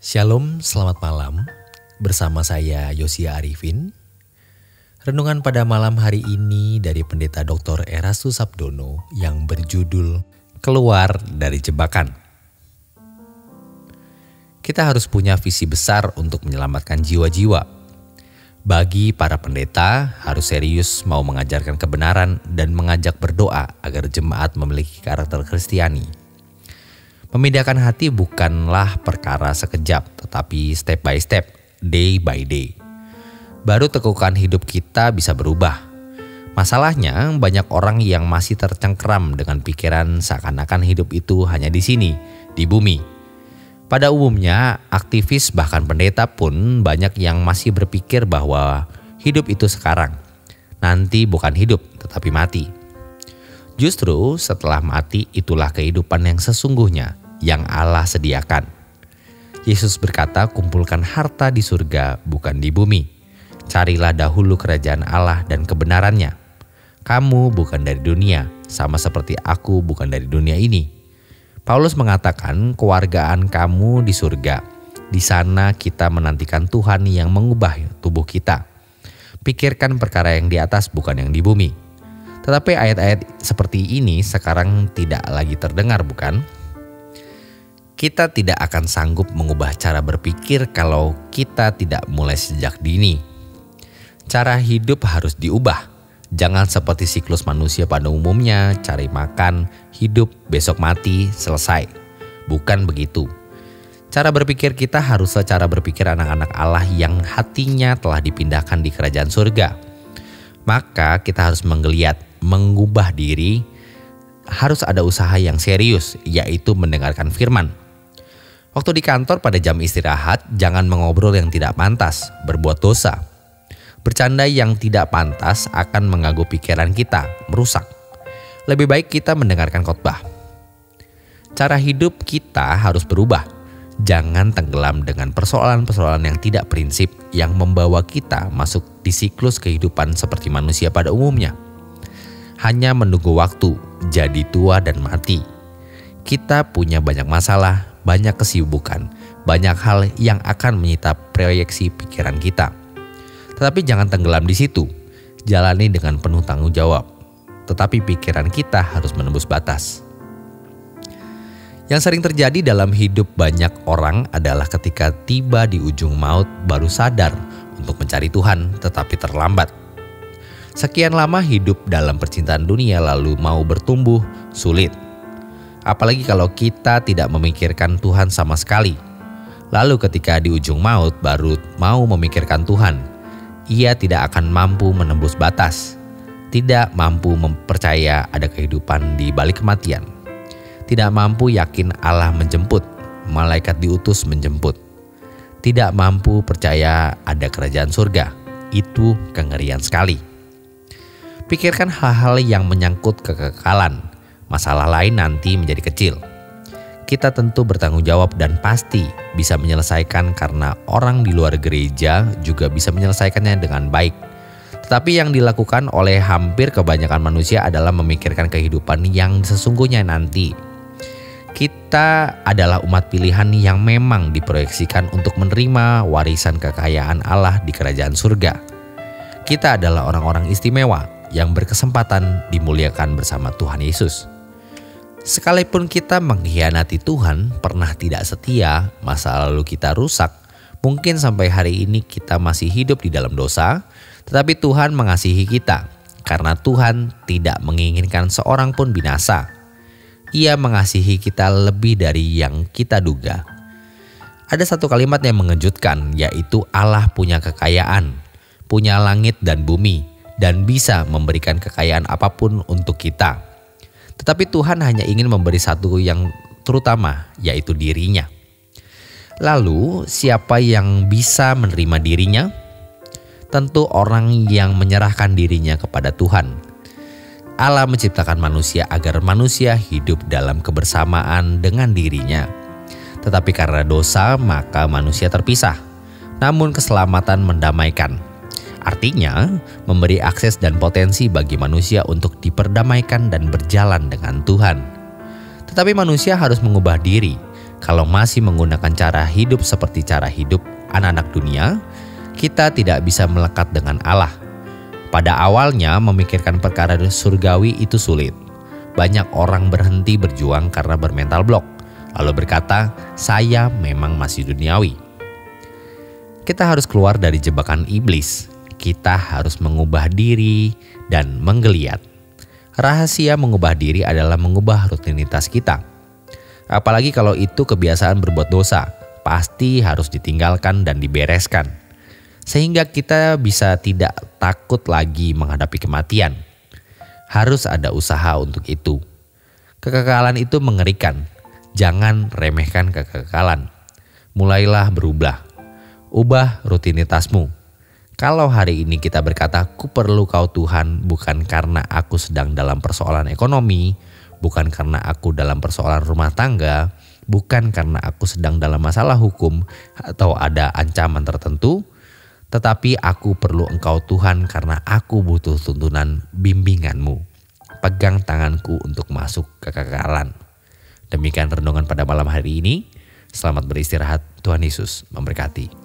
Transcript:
Shalom, selamat malam. Bersama saya Yosia Arifin. Renungan pada malam hari ini dari Pendeta Dr. Erastus Sabdono yang berjudul Keluar dari Jebakan. Kita harus punya visi besar untuk menyelamatkan jiwa-jiwa. Bagi para pendeta harus serius mau mengajarkan kebenaran dan mengajak berdoa agar jemaat memiliki karakter Kristiani. Memindahkan hati bukanlah perkara sekejap, tetapi step by step, day by day. Baru tekukan hidup kita bisa berubah. Masalahnya banyak orang yang masih tercengkeram dengan pikiran seakan-akan hidup itu hanya di sini, di bumi. Pada umumnya, aktivis bahkan pendeta pun banyak yang masih berpikir bahwa hidup itu sekarang. Nanti bukan hidup, tetapi mati. Justru setelah mati itulah kehidupan yang sesungguhnya yang Allah sediakan. Yesus berkata, kumpulkan harta di surga bukan di bumi. Carilah dahulu kerajaan Allah dan kebenarannya. Kamu bukan dari dunia, sama seperti aku bukan dari dunia ini. Paulus mengatakan kewargaan kamu di surga. Di sana kita menantikan Tuhan yang mengubah tubuh kita. Pikirkan perkara yang di atas bukan yang di bumi. Tetapi ayat-ayat seperti ini sekarang tidak lagi terdengar, bukan? Kita tidak akan sanggup mengubah cara berpikir kalau kita tidak mulai sejak dini. Cara hidup harus diubah. Jangan seperti siklus manusia pada umumnya, cari makan, hidup, besok mati, selesai. Bukan begitu. Cara berpikir kita harus secara berpikir anak-anak Allah yang hatinya telah dipindahkan di kerajaan surga. Maka kita harus menggeliat, mengubah diri. Harus ada usaha yang serius, yaitu mendengarkan firman. Waktu di kantor pada jam istirahat, jangan mengobrol yang tidak pantas, berbuat dosa. Bercanda yang tidak pantas akan mengganggu pikiran kita, merusak. Lebih baik kita mendengarkan khotbah. Cara hidup kita harus berubah. Jangan tenggelam dengan persoalan-persoalan yang tidak prinsip yang membawa kita masuk di siklus kehidupan seperti manusia pada umumnya. Hanya menunggu waktu, jadi tua dan mati. Kita punya banyak masalah, banyak kesibukan, banyak hal yang akan menyita proyeksi pikiran kita. Tetapi jangan tenggelam di situ. Jalani dengan penuh tanggung jawab. Tetapi pikiran kita harus menembus batas. Yang sering terjadi dalam hidup banyak orang adalah ketika tiba di ujung maut baru sadar untuk mencari Tuhan, tetapi terlambat. Sekian lama hidup dalam percintaan dunia lalu mau bertumbuh sulit. Apalagi kalau kita tidak memikirkan Tuhan sama sekali. Lalu ketika di ujung maut baru mau memikirkan Tuhan, ia tidak akan mampu menembus batas, tidak mampu mempercaya ada kehidupan di balik kematian, tidak mampu yakin Allah menjemput, malaikat diutus menjemput, tidak mampu percaya ada kerajaan surga. Itu kengerian sekali. Pikirkan hal-hal yang menyangkut kekekalan, masalah lain nanti menjadi kecil. Kita tentu bertanggung jawab dan pasti bisa menyelesaikan karena orang di luar gereja juga bisa menyelesaikannya dengan baik. Tetapi yang dilakukan oleh hampir kebanyakan manusia adalah memikirkan kehidupan yang sesungguhnya nanti. Kita adalah umat pilihan yang memang diproyeksikan untuk menerima warisan kekayaan Allah di kerajaan surga. Kita adalah orang-orang istimewa yang berkesempatan dimuliakan bersama Tuhan Yesus. Sekalipun kita mengkhianati Tuhan, pernah tidak setia, masa lalu kita rusak, mungkin sampai hari ini kita masih hidup di dalam dosa, tetapi Tuhan mengasihi kita karena Tuhan tidak menginginkan seorang pun binasa. Ia mengasihi kita lebih dari yang kita duga. Ada satu kalimat yang mengejutkan, yaitu Allah punya kekayaan, punya langit dan bumi, dan bisa memberikan kekayaan apapun untuk kita. Tetapi Tuhan hanya ingin memberi satu yang terutama, yaitu dirinya. Lalu siapa yang bisa menerima dirinya? Tentu orang yang menyerahkan dirinya kepada Tuhan. Allah menciptakan manusia agar manusia hidup dalam kebersamaan dengan dirinya. Tetapi karena dosa maka manusia terpisah. Namun keselamatan mendamaikan. Artinya, memberi akses dan potensi bagi manusia untuk diperdamaikan dan berjalan dengan Tuhan. Tetapi manusia harus mengubah diri, Kalau masih menggunakan cara hidup seperti cara hidup anak-anak dunia, kita tidak bisa melekat dengan Allah. Pada awalnya memikirkan perkara surgawi itu sulit. Banyak orang berhenti berjuang karena bermental blok, lalu berkata, "Saya memang masih duniawi." Kita harus keluar dari jebakan iblis. Kita harus mengubah diri dan menggeliat. Rahasia mengubah diri adalah mengubah rutinitas kita. Apalagi kalau itu kebiasaan berbuat dosa, pasti harus ditinggalkan dan dibereskan. Sehingga kita bisa tidak takut lagi menghadapi kematian. Harus ada usaha untuk itu. Kekekalan itu mengerikan. Jangan remehkan kekekalan. Mulailah berubah. Ubah rutinitasmu. Kalau hari ini kita berkata, "Ku perlu Kau Tuhan," bukan karena aku sedang dalam persoalan ekonomi, bukan karena aku dalam persoalan rumah tangga, bukan karena aku sedang dalam masalah hukum atau ada ancaman tertentu, tetapi aku perlu Engkau Tuhan karena aku butuh tuntunan bimbingan-Mu. Pegang tanganku untuk masuk ke kekekalan. Demikian renungan pada malam hari ini. Selamat beristirahat. Tuhan Yesus memberkati.